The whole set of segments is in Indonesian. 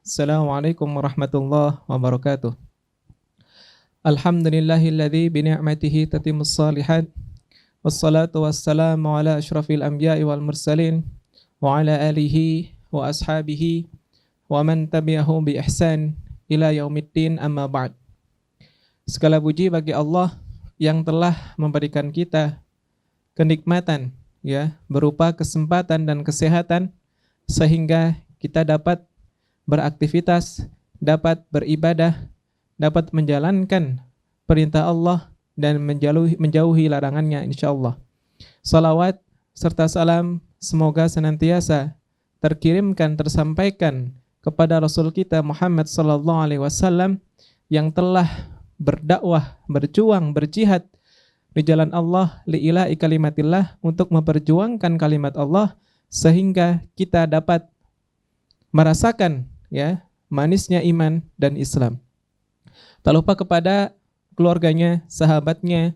Assalamualaikum warahmatullahi wabarakatuh. Alhamdulillahilladzi bini'matihi tatimmus shalihat. Wassalatu wassalamu ala asyrafil anbiya'i wal mursalin wa ala alihi wa ashabihi wa man tabi'ahu bi ihsan ila yaumiddin, amma ba'd. Segala puji bagi Allah yang telah memberikan kita kenikmatan, ya, berupa kesempatan dan kesehatan sehingga kita dapat beraktivitas, dapat beribadah, dapat menjalankan perintah Allah dan menjauhi larangannya, insyaallah. Salawat serta salam semoga senantiasa terkirimkan, tersampaikan kepada Rasul kita Muhammad sallallahu alaihi wasallam yang telah berdakwah, berjuang, berjihad di jalan Allah li'ila'i kalimatillah, untuk memperjuangkan kalimat Allah sehingga kita dapat merasakan, ya, manisnya iman dan Islam. Tak lupa kepada keluarganya, sahabatnya,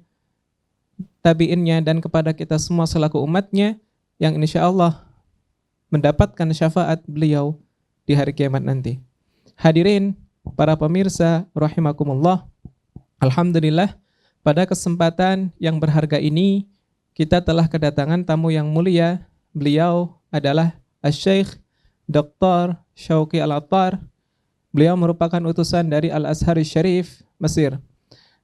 tabi'innya, dan kepada kita semua selaku umatnya yang insyaallah mendapatkan syafaat beliau di hari kiamat nanti. Hadirin para pemirsa rahimakumullah, alhamdulillah pada kesempatan yang berharga ini kita telah kedatangan tamu yang mulia. Beliau adalah Asy-Syaikh Dr. Syauqi Al-Attar. Beliau merupakan utusan dari Al-Azhar Syarif, Mesir.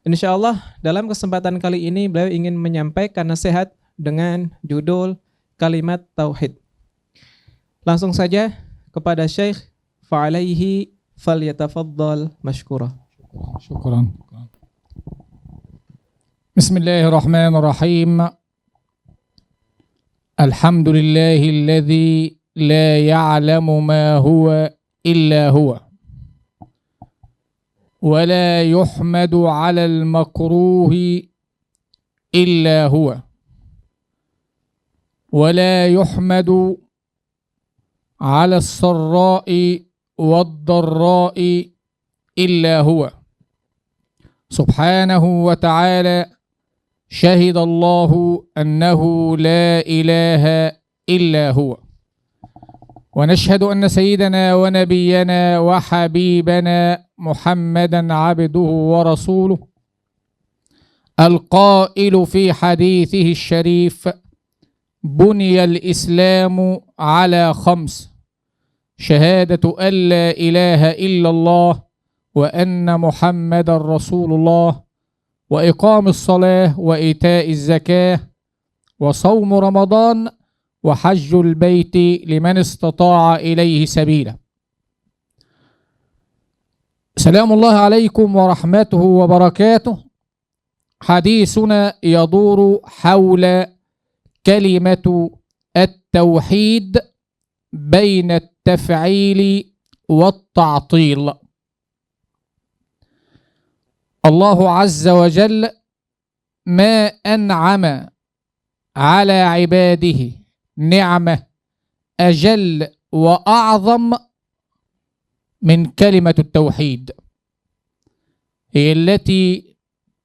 Insyaallah dalam kesempatan kali ini beliau ingin menyampaikan nasihat dengan judul Kalimat Tauhid. Langsung saja kepada Syekh, fa'alaihi falyatafaddal mashkura. Syukran. Bismillahirrahmanirrahim. Alhamdulillahilladzi la ya'lamu ma huwa illa huwa wa la yuhmadu 'ala al-makruhi illa huwa wa la yuhmadu 'ala as-sarra'i wad-dharra'i illa huwa subhanahu wa ta'ala. شهد الله أنه لا إله إلا هو ونشهد أن سيدنا ونبينا وحبيبنا محمدا عبده ورسوله القائل في حديثه الشريف بني الإسلام على 5: شهادة أن لا إله إلا الله وأن محمدا رسول الله وإقام الصلاة وإيتاء الزكاة وصوم رمضان وحج البيت لمن استطاع إليه سبيلا. سلام الله عليكم ورحمته وبركاته. حديثنا يدور حول كلمة التوحيد بين التفعيل والتعطيل. الله عز وجل ما أنعم على عباده نعمة أجل وأعظم من كلمة التوحيد، هي التي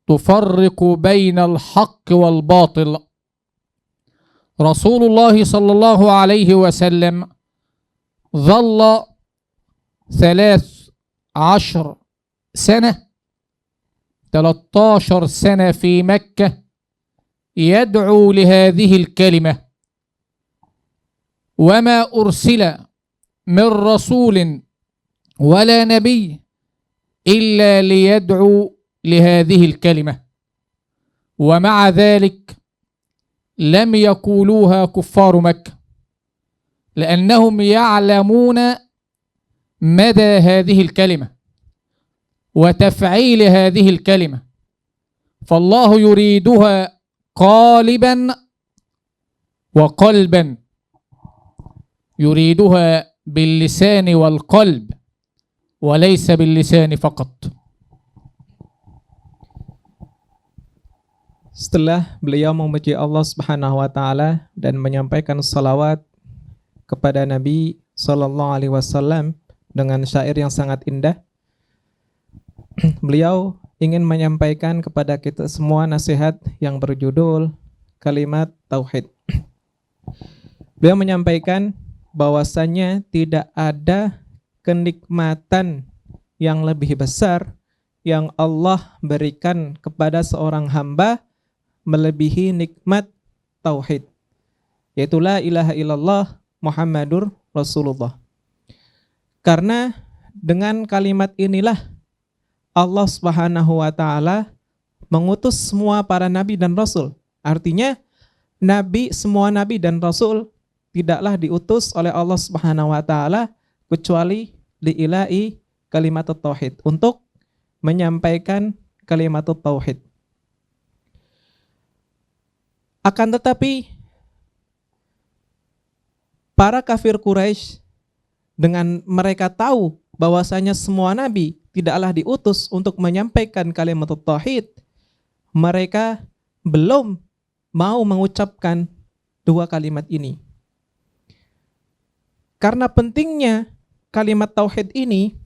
تفرق بين الحق والباطل. رسول الله صلى الله عليه وسلم ظل 13 سنة في مكة يدعو لهذه الكلمة، وما أرسل من رسول ولا نبي إلا ليدعو لهذه الكلمة، ومع ذلك لم يقولوها كفار مكة لأنهم يعلمون مدى هذه الكلمة وتفعيل هذه الكلمة، فالله يريدها قالبا وقلبا، يريدها باللسان والقلب وليس باللسان فقط. Setelah beliau memuji Allah Subhanahu wa taala dan menyampaikan salawat kepada Nabi sallallahu alaihi wasallam dengan syair yang sangat indah, beliau ingin menyampaikan kepada kita semua nasihat yang berjudul Kalimat Tauhid. Beliau menyampaikan bahwasannya tidak ada kenikmatan yang lebih besar yang Allah berikan kepada seorang hamba melebihi nikmat tauhid, yaitu la ilaha illallah Muhammadur Rasulullah. Karena dengan kalimat inilah Allah Subhanahu wa taala mengutus semua para nabi dan rasul. Artinya semua nabi dan rasul tidaklah diutus oleh Allah Subhanahu wa taala kecuali liilai kalimat tauhid, untuk menyampaikan kalimat tauhid. Akan tetapi para kafir Quraisy, dengan mereka tahu bahwasanya semua nabi tidaklah diutus untuk menyampaikan kalimat tauhid, mereka belum mau mengucapkan dua kalimat ini. Karena pentingnya kalimat tauhid ini,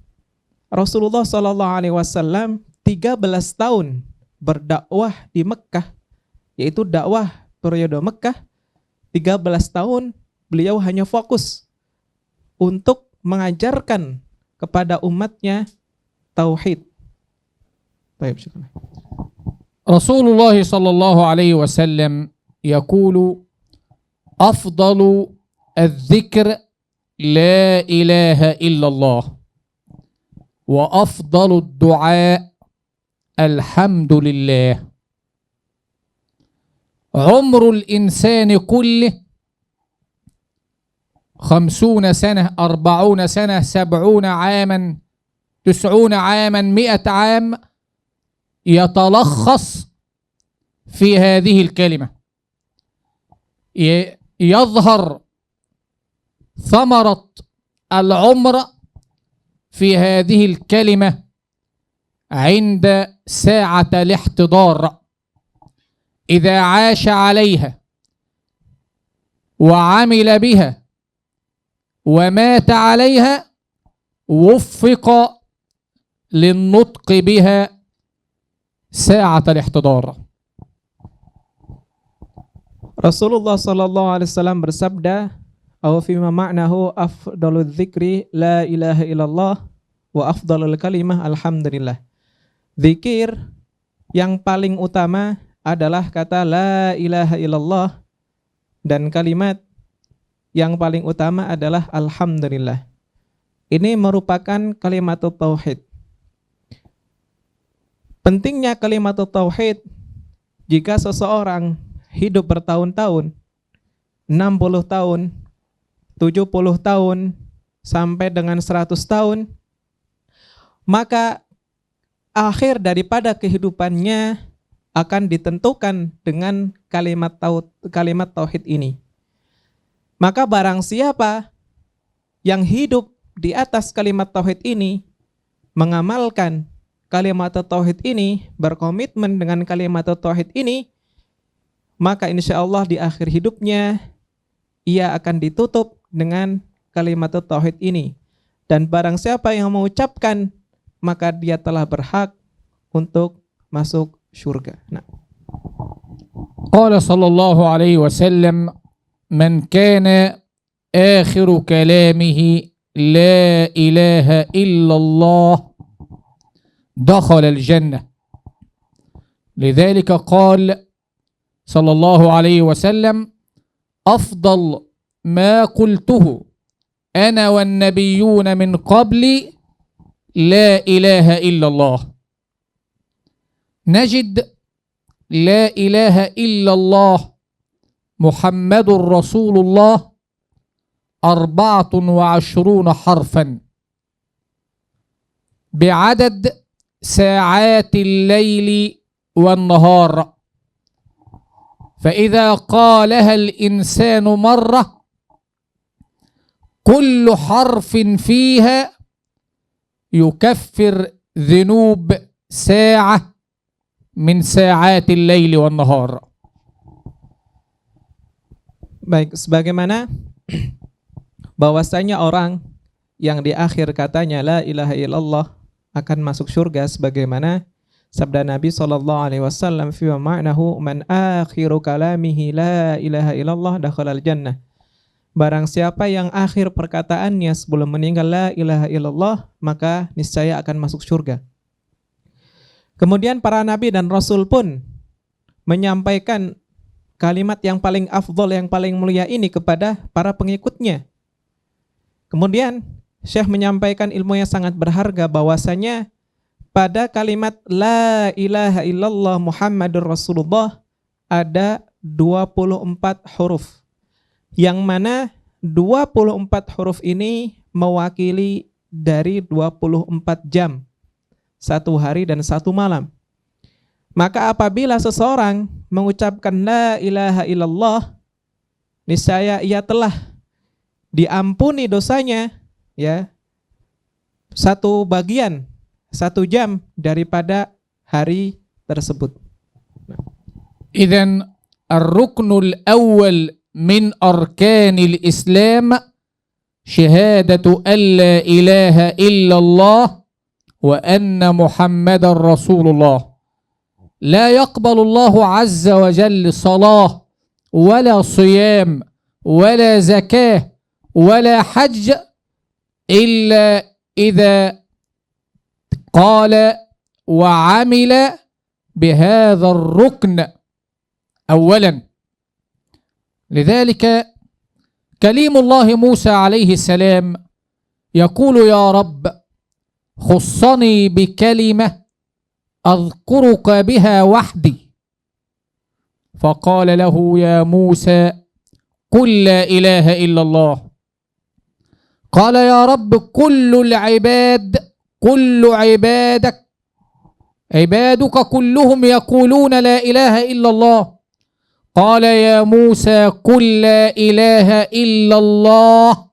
Rasulullah SAW 13 tahun berdakwah di Mekah, yaitu dakwah periode Mekah. 13 tahun beliau hanya fokus untuk mengajarkan kepada umatnya tauhid. Baik, syukur. Rasulullah sallallahu alaihi wasallam yaqulu afdalu الذكر لا إله إلا الله وأفضل الدعاء الحمد لله. عمر الإنسان كله 50 سنة 40 سنة 70 عاما 90 عاما 100 عام يتلخص في هذه الكلمة. يظهر ثمرة العمر في هذه الكلمة عند ساعة الاحتضار، إذا عاش عليها وعمل بها ومات عليها وفق للنطق بها ساعة الاحتضار. Rasulullah SAW bersabda, "Aw fima ma'nahu afdalul dzikri la ilaha illallah wa afdalul kalimah alhamdulillah." Zikir yang paling utama adalah kata la ilaha illallah, dan kalimat yang paling utama adalah alhamdulillah. Ini merupakan kalimat tauhid. Pentingnya kalimat tauhid, jika seseorang hidup bertahun-tahun, 60 tahun, 70 tahun, sampai dengan 100 tahun, maka akhir daripada kehidupannya akan ditentukan dengan kalimat tauhid ini. Maka barang siapa yang hidup di atas kalimat tauhid ini, mengamalkan kalimat tauhid ini, berkomitmen dengan kalimat tauhid ini, maka insya Allah di akhir hidupnya ia akan ditutup dengan kalimat tauhid ini. Dan barang siapa yang mengucapkan, maka dia telah berhak untuk masuk surga. Nah. قال صلى الله عليه وسلم من كان آخر كلامه لا إله إلا الله دخل الجنة. لذلك قال صلى الله عليه وسلم أفضل ما قلته أنا والنبيون من قبلي لا إله إلا الله. نجد لا إله إلا الله محمد رسول الله 24 حرفا بعدد ساعات الليل والنهار، فإذا قالها الإنسان مرة كل حرف فيها يكفر ذنوب ساعة من ساعات الليل والنهار. Baik, sebagaimana bahwasanya orang yang di akhir katanya la ilaha illallah akan masuk surga, sebagaimana sabda Nabi SAW, "Fi ma'nahu man akhiru kalamihi la ilaha illallah dakhalal jannah." barang siapa yang akhir perkataannya sebelum meninggal la ilaha illallah, maka niscaya akan masuk surga. Kemudian para nabi dan rasul pun menyampaikan kalimat yang paling afdol, yang paling mulia ini kepada para pengikutnya. Kemudian Syekh menyampaikan ilmu yang sangat berharga bahwasanya pada kalimat la ilaha illallah Muhammadur Rasulullah ada 24 huruf, yang mana 24 huruf ini mewakili dari 24 jam, 1 hari dan 1 malam. Maka apabila seseorang mengucapkan la ilaha illallah, niscaya ia telah diampuni dosanya, ya, 1 bagian, 1 jam daripada hari tersebut. إذن الركن الأول من أركان الإسلام شهادة أن لا إله إلا الله وأن محمد رسول الله. لا يقبل الله عز وجل صلاة ولا صيام ولا زكاة ولا حج إلا إذا قال وعمل بهذا الركن أولا. لذلك كليم الله موسى عليه السلام يقول يا رب خصني بكلمة أذكرك بها وحدي، فقال له يا موسى قل لا إله إلا الله. قال يا رب كل العباد، كل عبادك كلهم يقولون لا إله إلا الله. قال يا موسى قل لا إله إلا الله.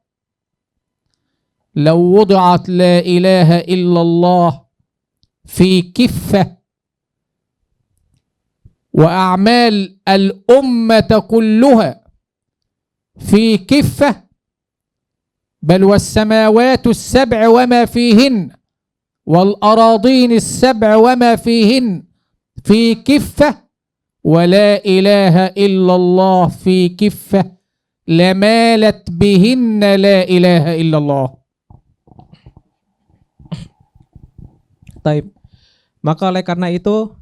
لو وضعت لا إله إلا الله في كفة وأعمال الأمة كلها في كفة، بل والسماوات السبع وما فيهن والأراضين السبع وما فيهن في كفة، ولا إله إلا الله في كفة، لمالت بهن لا إله إلا الله. Taib. Maka oleh karena itu,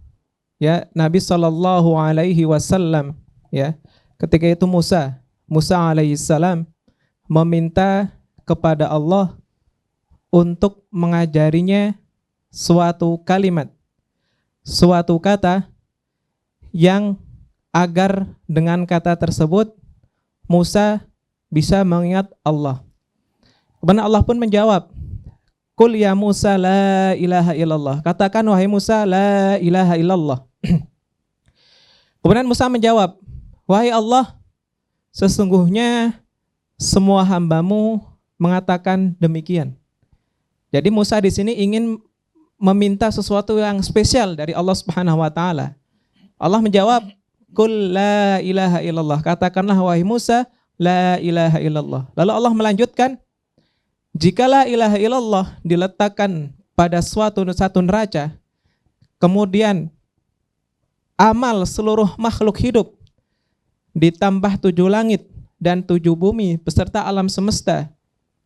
ya, Nabi Shallallahu Alaihi Wasallam, ya, ketika itu Musa alaihissalam meminta kepada Allah untuk mengajarinya suatu kalimat, suatu kata yang agar dengan kata tersebut Musa bisa mengingat Allah. Kemudian Allah pun menjawab, Qul ya Musa la ilaha illallah. Katakan wahai Musa la ilaha illallah. Kemudian Musa menjawab, wahai Allah, sesungguhnya semua hambamu mengatakan demikian. Jadi Musa di sini ingin meminta sesuatu yang spesial dari Allah Subhanahu wa taala. Allah menjawab, Qul la ilaha illallah. Katakanlah wahai Musa la ilaha illallah. Lalu Allah melanjutkan, jika la ilaha illallah diletakkan pada satu neraca, kemudian amal seluruh makhluk hidup ditambah 7 langit dan 7 bumi beserta alam semesta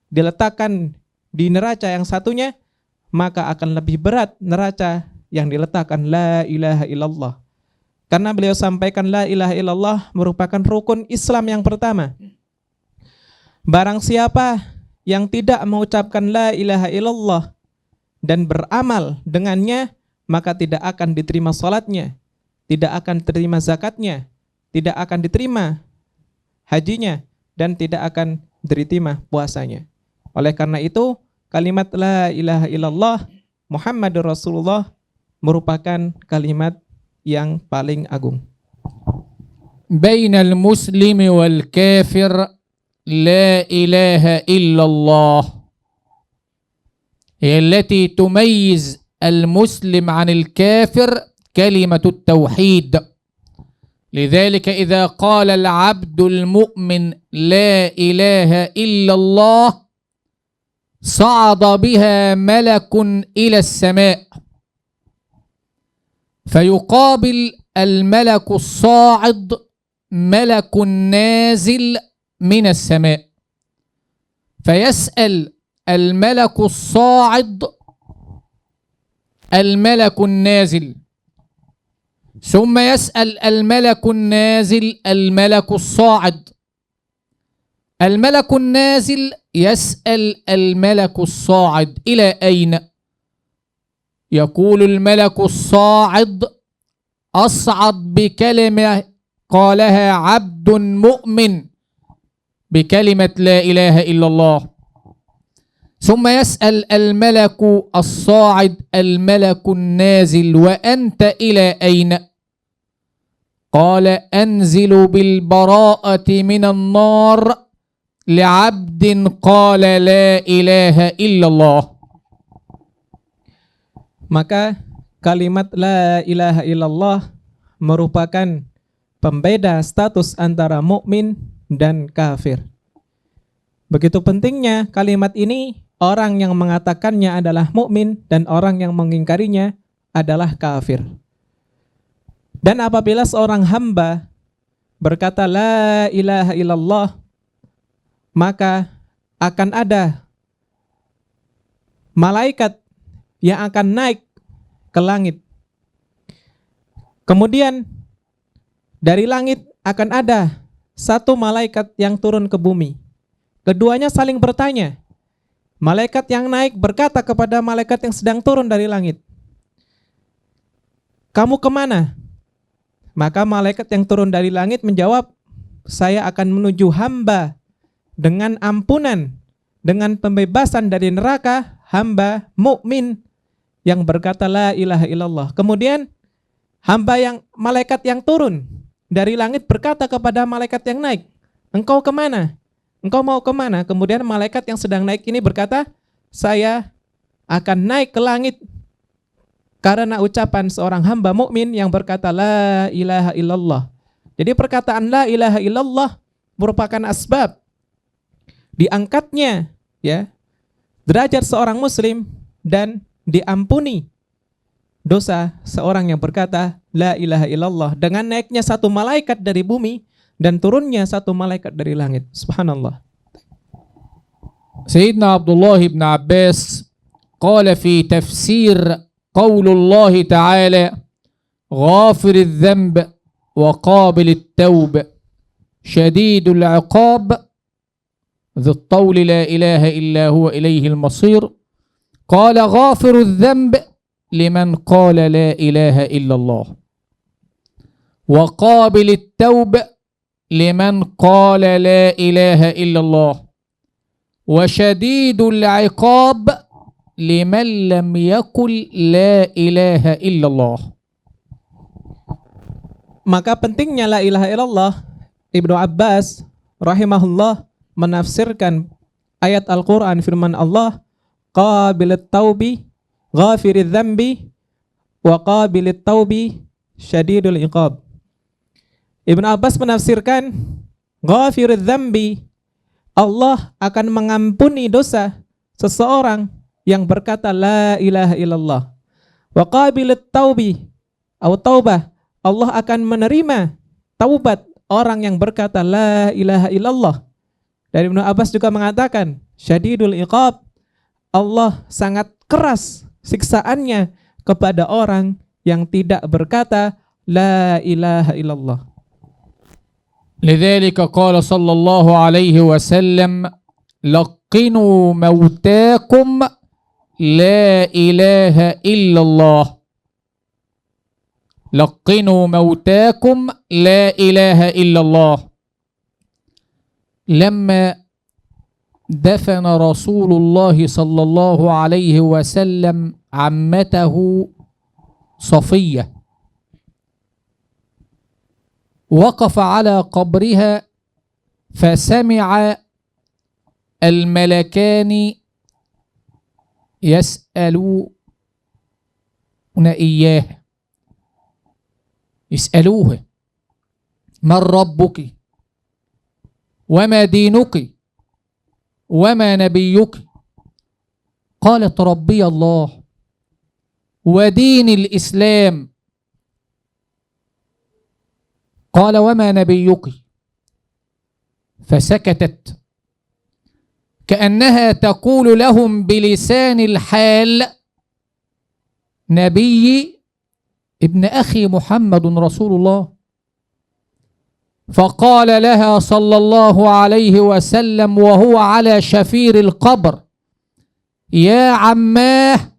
diletakkan di neraca yang satunya, maka akan lebih berat neraca yang diletakkan la ilaha illallah. Karena beliau sampaikan la ilaha illallah merupakan rukun Islam yang pertama. Barang siapa yang tidak mengucapkan la ilaha illallah dan beramal dengannya, maka tidak akan diterima salatnya, tidak akan diterima zakatnya, tidak akan diterima hajinya, dan tidak akan diterima puasanya. Oleh karena itu, kalimat la ilaha illallah Muhammadur Rasulullah merupakan kalimat yang paling agung. Bainal muslimi wal kafir لا إله إلا الله هي التي تميز المسلم عن الكافر كلمة التوحيد. لذلك إذا قال العبد المؤمن لا إله إلا الله صعد بها ملك إلى السماء، فيقابل الملك الصاعد ملك نازل من السماء، فيسأل الملك الصاعد الملك النازل، ثم يسأل الملك النازل الملك الصاعد، الملك النازل يسأل الملك الصاعد إلى أين؟ يقول الملك الصاعد أصعد بكلمة قالها عبد مؤمن بكلمة لا إله إلا الله. ثم يسأل الملك الصاعد الملك النازل وأنت إلى أين؟ قال أنزل بالبراءة من النار لعبد قال لا إله إلا الله. Maka kalimat la ilaha illallah merupakan pembeda status antara mukmin dan kafir. Begitu pentingnya kalimat ini, orang yang mengatakannya adalah mukmin dan orang yang mengingkarinya adalah kafir. Dan apabila seorang hamba berkata la ilaha illallah, maka akan ada malaikat yang akan naik ke langit. Kemudian dari langit akan ada satu malaikat yang turun ke bumi. Keduanya saling bertanya. Malaikat yang naik berkata kepada malaikat yang sedang turun dari langit, "Kamu kemana?" Maka malaikat yang turun dari langit menjawab, "Saya akan menuju hamba dengan ampunan, dengan pembebasan dari neraka, hamba mukmin yang berkata la ilaha illallah." Kemudian malaikat yang turun dari langit berkata kepada malaikat yang naik, "Engkau kemana? Engkau mau kemana?" Kemudian malaikat yang sedang naik ini berkata, "Saya akan naik ke langit karena ucapan seorang hamba mukmin yang berkata la ilaha illallah." Jadi perkataan la ilaha illallah merupakan asbab diangkatnya derajat seorang muslim dan diampuni dosa seorang yang berkata la ilaha illallah dengan naiknya satu malaikat dari bumi dan turunnya satu malaikat dari langit. Subhanallah. سيدنا عبد الله بن عباس قال في تفسير قول الله تعالى غافر الذنب وقابل التوب شديد العقاب ذو الطول لا إله إلا هو إليه المصير، قال غافر الذنب لمن قال لا إله إلا الله، وقابل التوب لمن قال لا إله إلا الله، وشديد العقاب لمن لم يقل لا إله إلا الله. Maka pentingnya la ilaha illallah, Ibnu Abbas rahimahullah menafsirkan ayat Al-Quran firman Allah, qabilit taubi ghafiridz dzambi wa qabilit taubi syadidul iqab. Ibnu Abbas menafsirkan ghafiridz dzambi, Allah akan mengampuni dosa seseorang yang berkata la ilaha illallah. Wa qabilit taubi atau taubah, Allah akan menerima taubat orang yang berkata la ilaha illallah. Dan Ibnu Abbas juga mengatakan syadidul iqab, Allah sangat keras siksaannya kepada orang yang tidak berkata la ilaha illallah. لذلك قال صلى الله عليه وسلم لقنوا موتاكم لا إله إلا الله، لقنوا موتاكم لا إله إلا الله. لما دفن رسول الله صلى الله عليه وسلم عمته صفية، وقف على قبرها فسمع الملكان يسألون إياه، يسألوه من ربك وما دينك وما نبيك؟ قالت ربي الله ودين الإسلام. قال وما نبيك؟ فسكتت كأنها تقول لهم بلسان الحال: نبي ابن أخي محمد رسول الله. فقال لها صلى الله عليه وسلم وهو على شفير القبر: يا عماه،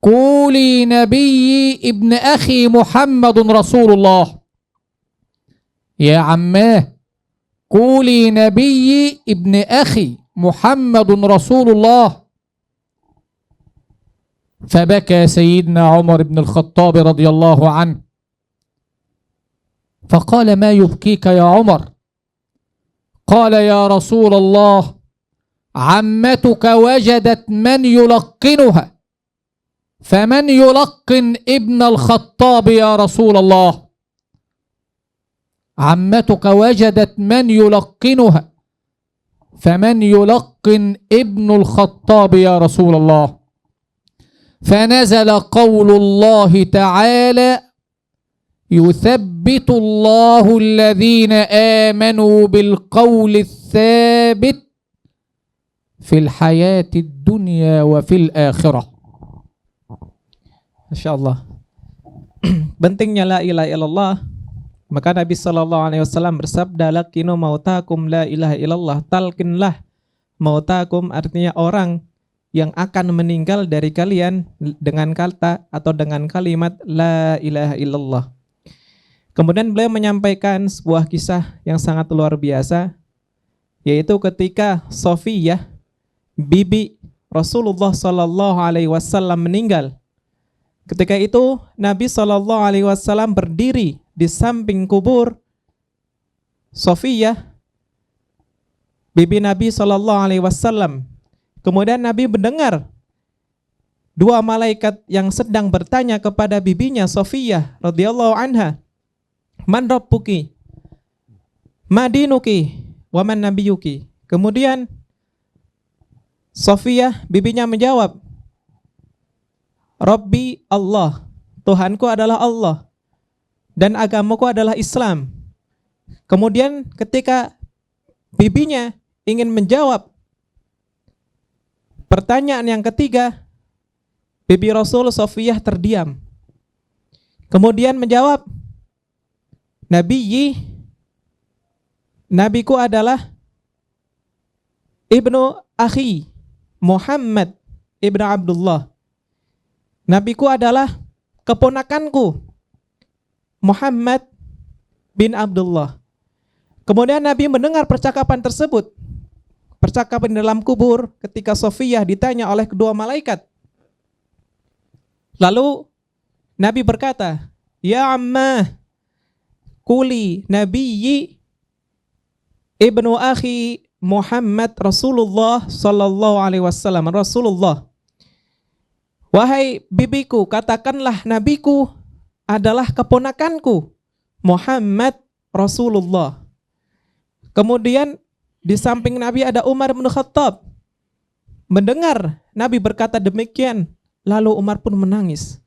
قولي نبي ابن أخي محمد رسول الله. يا عماه، قولي نبي ابن أخي محمد رسول الله. فبكى سيدنا عمر بن الخطاب رضي الله عنه، فقال: ما يبكيك يا عمر؟ قال: يا رسول الله، عمتك وجدت من يلقنها، فمن يلقن ابن الخطاب يا رسول الله؟ عمتك وجدت من يلقنها، فمن يلقن ابن الخطاب يا رسول الله؟ فنزل قول الله تعالى: يثبت الله الذين آمنوا بالقول الثابت في الحياة الدنيا وفي الآخرة. Masya Allah. Pentingnya la ilaha illallah. Maka Nabi SAW bersabda, lakinu mautakum la ilaha illallah. Talkinlah mautakum, artinya orang yang akan meninggal dari kalian dengan kata atau dengan kalimat la ilaha illallah. Kemudian beliau menyampaikan sebuah kisah yang sangat luar biasa, yaitu ketika Sofiyah, bibi Rasulullah SAW meninggal. Ketika itu Nabi SAW berdiri di samping kubur Sofiyah, bibi Nabi SAW. Kemudian Nabi mendengar dua malaikat yang sedang bertanya kepada bibinya Sofiyah radhiyallahu anha, man rabbuki, ma dinuki, wa man nabiyuki. Kemudian Sofiyah bibinya menjawab, Rabbi Allah, Tuhanku adalah Allah, dan agamaku adalah Islam. Kemudian ketika bibinya ingin menjawab pertanyaan yang ketiga, bibi Rasul Sofiyah terdiam. Kemudian menjawab, Nabiku adalah ibnu akhi Muhammad ibnu Abdullah. Nabiku adalah keponakanku Muhammad bin Abdullah. Kemudian Nabi mendengar percakapan tersebut, percakapan dalam kubur ketika Sofiyah ditanya oleh kedua malaikat. Lalu Nabi berkata, ya ammah, kuli nabiyyi ibnu akhi Muhammad Rasulullah sallallahu alaihi wasallam. Rasulullah, wahai bibiku, katakanlah nabiku adalah keponakanku Muhammad Rasulullah. Kemudian di samping Nabi ada Umar bin Khattab. Mendengar Nabi berkata demikian, lalu Umar pun menangis.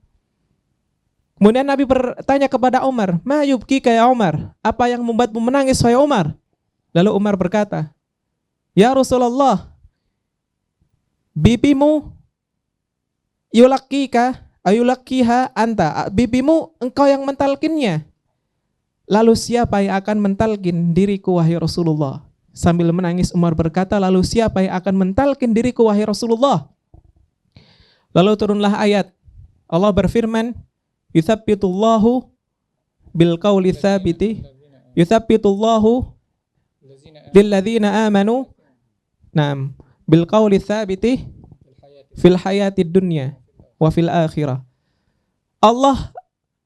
Kemudian Nabi bertanya kepada Umar, ma yubkika ya Umar? Apa yang membuatmu menangis wahai Umar? Lalu Umar berkata, ya Rasulullah, bibimu yulakika ayulakiha anta, bibimu engkau yang mentalkinnya. Lalu siapa yang akan mentalkin diriku wahai Rasulullah? Sambil menangis Umar berkata, lalu siapa yang akan mentalkin diriku wahai Rasulullah? Lalu turunlah ayat. Allah berfirman, yuthabbitullahu bil qawli tsabiti, yuthabbitullahu lilladzina amanu, naam, bil qawli tsabiti fil hayatid dunya wa fil akhirah. Allah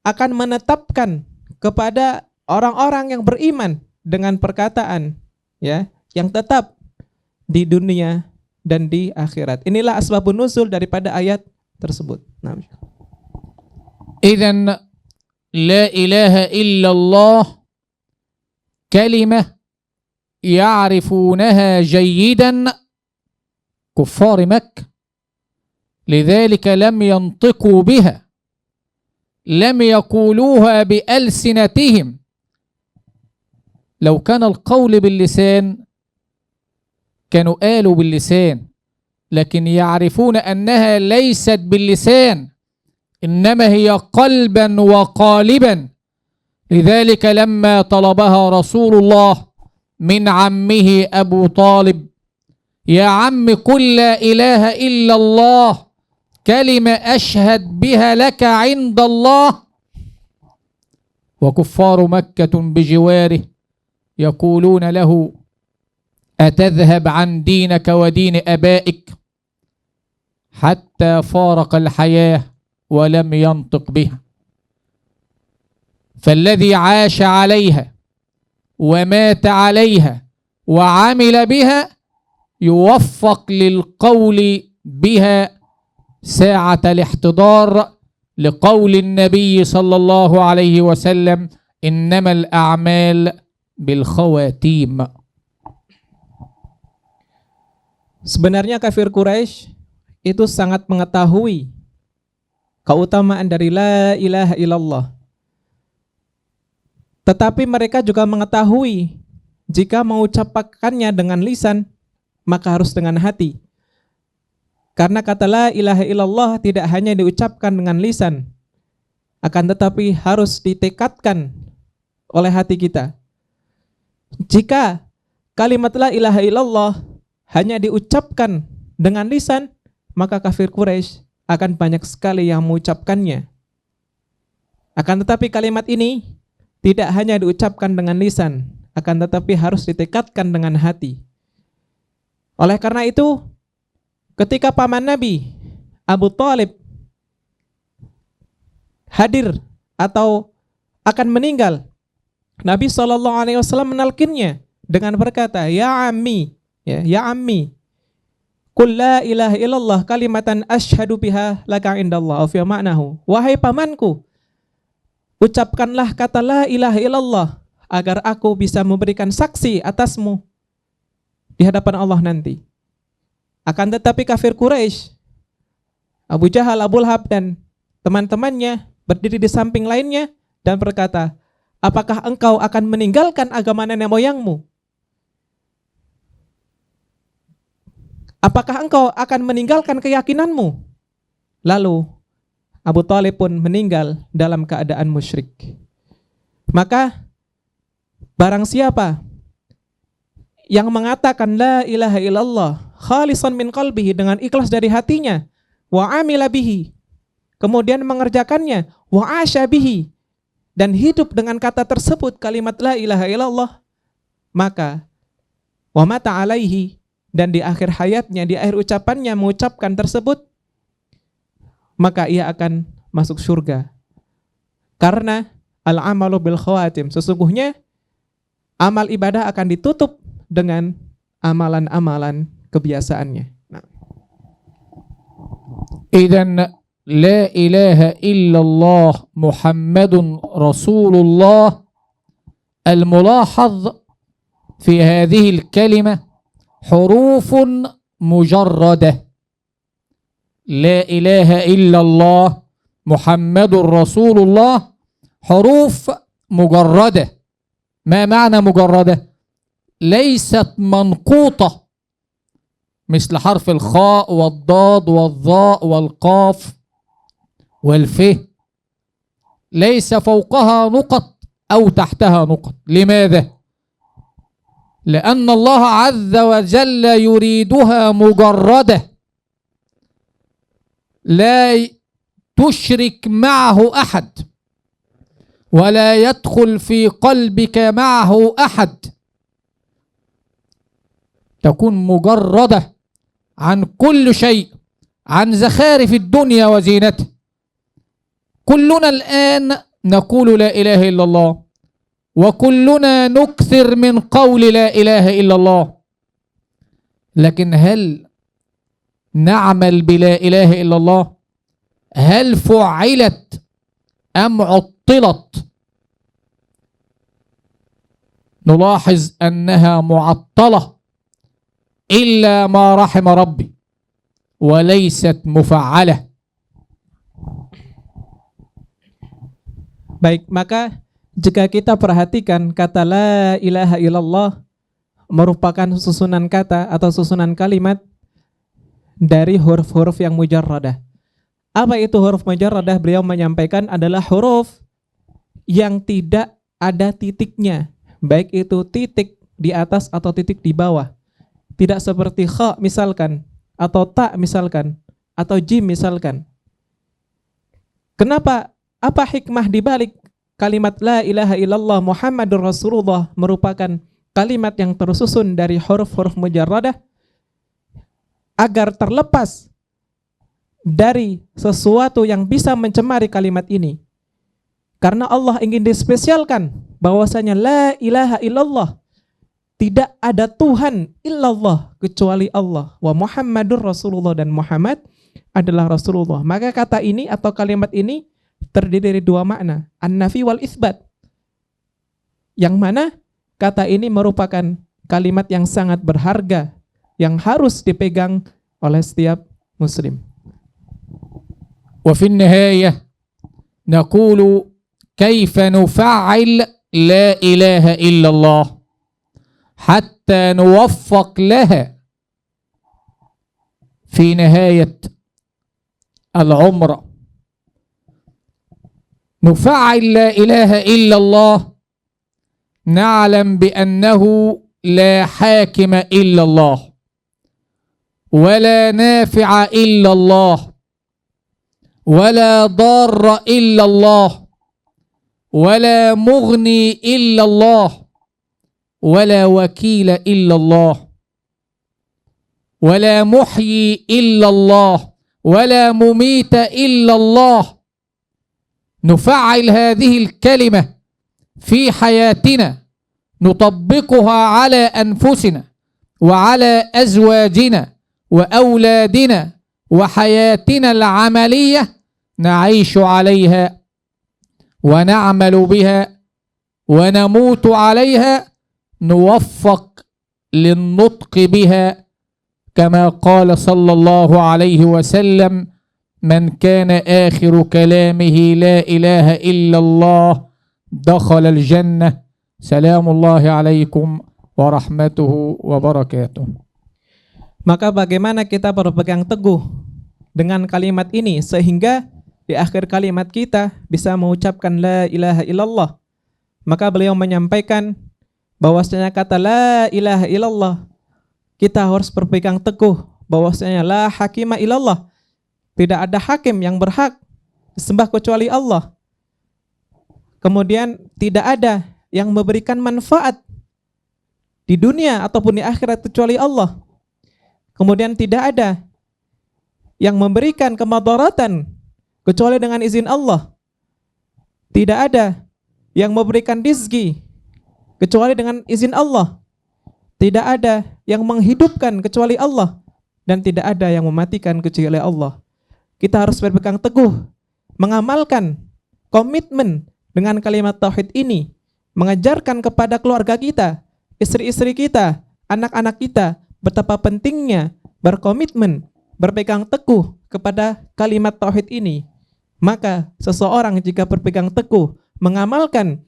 akan menetapkan kepada orang-orang yang beriman dengan perkataan, ya, yang tetap di dunia dan di akhirat. Inilah asbabun nuzul daripada ayat tersebut. Nah. Idzan la ilaha illallah kalimah ya'rifunaha jayyidan kuffar Makkah. لذلك لم ينطقوا بها، لم يقولوها بألسنتهم، لو كان القول باللسان كانوا قالوا باللسان، لكن يعرفون أنها ليست باللسان إنما هي قلبا وقالبا. لذلك لما طلبها رسول الله من عمه أبو طالب: يا عم قل لا إله إلا الله كلمة أشهد بها لك عند الله، وكفار مكة بجواره يقولون له: أتذهب عن دينك ودين أبائك؟ حتى فارق الحياة ولم ينطق بها. فالذي عاش عليها ومات عليها وعمل بها يوفق للقول بها ساعة الاحتضار، لقول النبي صلى الله عليه وسلم: إنما الأعمال بالخواتيم. Sebenarnya kafir Quraisy itu sangat mengetahui keutamaan dari la ilaha illallah. Tetapi mereka juga mengetahui jika mengucapkannya dengan lisan, maka harus dengan hati. Karena kata la ilaha illallah tidak hanya diucapkan dengan lisan, akan tetapi harus ditekadkan oleh hati kita. Jika kalimat la ilaha illallah hanya diucapkan dengan lisan, maka kafir Quraisy akan banyak sekali yang mengucapkannya. Akan tetapi kalimat ini tidak hanya diucapkan dengan lisan, akan tetapi harus ditekadkan dengan hati. Oleh karena itu, ketika paman Nabi Abu Talib hadir atau akan meninggal, Nabi SAW menalkinnya dengan berkata, Ya ammi, ya ammi, qul la ilaha illallah kalimatan asyhadu biha laka indallah, fi ma'nahu. Wahai pamanku, ucapkanlah kata la ilaha illallah agar aku bisa memberikan saksi atasmu di hadapan Allah nanti. Akan tetapi kafir Quraisy, Abu Jahal, Abu Lahab dan teman-temannya berdiri di samping lainnya dan berkata, apakah engkau akan meninggalkan agama nenek moyangmu? Apakah engkau akan meninggalkan keyakinanmu? Lalu Abu Talib pun meninggal dalam keadaan musyrik. Maka barang siapa yang mengatakan la ilaha illallah khalisan min qalbihi, dengan ikhlas dari hatinya, wa amila bihi, kemudian mengerjakannya, wa asya bihi, dan hidup dengan kata tersebut, kalimat la ilaha illallah, maka wa mata alaihi, dan di akhir hayatnya, di akhir ucapannya mengucapkan tersebut, maka ia akan masuk surga. Karena al-amalu bil khawatim, sesungguhnya amal ibadah akan ditutup dengan amalan-amalan kebiasaannya. Idzan la ilaha illallah Muhammadun Rasulullah. الملاحظ في هذه الكلمة حروف مجردة. لا إله إلا الله محمد رسول الله حروف مجردة. ما معنى مجردة؟ ليست منقوطة مثل حرف الخاء والضاد والظاء والقاف والف، ليس فوقها نقط أو تحتها نقط. لماذا؟ لأن الله عز وجل يريدها مجردة، لا تشرك معه أحد ولا يدخل في قلبك معه أحد، تكون مجردة عن كل شيء، عن زخارف الدنيا وزينتها. كلنا الآن نقول لا إله إلا الله، وكلنا نكثر من قول لا إله إلا الله، لكن هل نعمل بلا إله إلا الله؟ هل فعلت أم عطلت؟ نلاحظ أنها معطلة إلا ما رحم ربي، وليست مفعلة. Baik, maka jika kita perhatikan kata la ilaha illallah merupakan susunan kata atau susunan kalimat dari huruf-huruf yang mujarradah. Apa itu huruf mujarradah? Beliau menyampaikan adalah huruf yang tidak ada titiknya, baik itu titik di atas atau titik di bawah. Tidak seperti kha misalkan, atau ta misalkan, atau jim misalkan. Kenapa? Apa hikmah dibalik kalimat la ilaha illallah Muhammadur Rasulullah merupakan kalimat yang tersusun dari huruf-huruf mujarradah agar terlepas dari sesuatu yang bisa mencemari kalimat ini. Karena Allah ingin dispesialkan bahwasanya la ilaha illallah, tidak ada Tuhan illallah kecuali Allah, wa Muhammadur Rasulullah, dan Muhammad adalah Rasulullah. Maka kata ini atau kalimat ini terdiri dari dua makna, an-nafi wal isbat. Yang mana kata ini merupakan kalimat yang sangat berharga yang harus dipegang oleh setiap muslim. وفي النهاية نقول كيف نفعل لا إله إلا الله حتى نوفق لها في نهاية العمر. نفعل لا إله إلا الله نعلم بأنه لا حاكم إلا الله ولا نافع إلا الله ولا ضار إلا الله ولا مغني إلا الله ولا وكيل إلا الله ولا محيي إلا الله ولا مميت إلا الله. نفعل هذه الكلمة في حياتنا، نطبقها على أنفسنا وعلى أزواجنا وأولادنا وحياتنا العملية، نعيش عليها ونعمل بها ونموت عليها، نوفق للنطق بها كما قال صلى الله عليه وسلم: من كان آخر كلامه لا إله إلا الله دخل الجنة. سلام الله عليكم ورحمته وبركاته. Maka bagaimana kita berpegang teguh dengan kalimat ini sehingga di akhir kalimat kita bisa mengucapkan la ilaha illallah. Maka beliau menyampaikan bahwasanya kata la ilaha illallah kita harus berpegang teguh bahwasanya la hakima illallah, tidak ada hakim yang berhak disembah kecuali Allah. Kemudian tidak ada yang memberikan manfaat di dunia ataupun di akhirat kecuali Allah. Kemudian tidak ada yang memberikan kemadaratan kecuali dengan izin Allah. Tidak ada yang memberikan rizki kecuali dengan izin Allah. Tidak ada yang menghidupkan kecuali Allah, dan tidak ada yang mematikan kecuali Allah. Kita harus berpegang teguh, mengamalkan komitmen dengan kalimat tauhid ini, mengajarkan kepada keluarga kita, istri-istri kita, anak-anak kita betapa pentingnya berkomitmen, berpegang teguh kepada kalimat tauhid ini. Maka seseorang jika berpegang teguh, mengamalkan,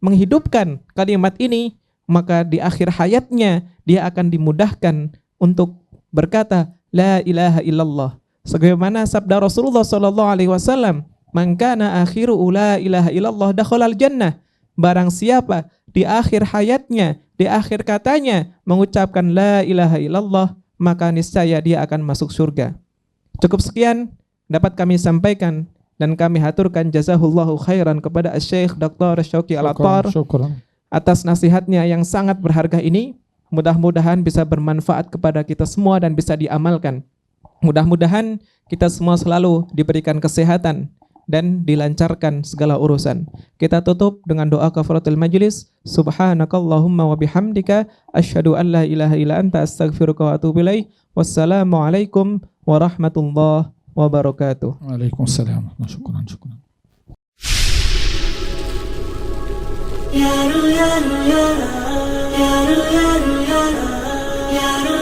menghidupkan kalimat ini, maka di akhir hayatnya dia akan dimudahkan untuk berkata la ilaha illallah. Sebagaimana sabda Rasulullah sallallahu alaihi wasallam, "Man kana akhiru la ilaha illallah dakhalal jannah." Barang siapa di akhir hayatnya, di akhir katanya mengucapkan la ilaha illallah, maka niscaya dia akan masuk surga. Cukup sekian dapat kami sampaikan dan kami haturkan jazahullahu khairan kepada Syekh Dr. Syauqi Al-Attar atas nasihatnya yang sangat berharga ini. Mudah-mudahan bisa bermanfaat kepada kita semua dan bisa diamalkan. Mudah-mudahan kita semua selalu diberikan kesehatan dan dilancarkan segala urusan. Kita tutup dengan doa kafaratul majlis. Subhanakallahumma wa bihamdika asyhadu an la ilaha illa anta astaghfiruka wa atubu ilaik. Wassalamualaikum warahmatullahi wabarakatuh. Waalaikumsalam. Syukran. Yaru yaru yaru yaru yaru yaru yaru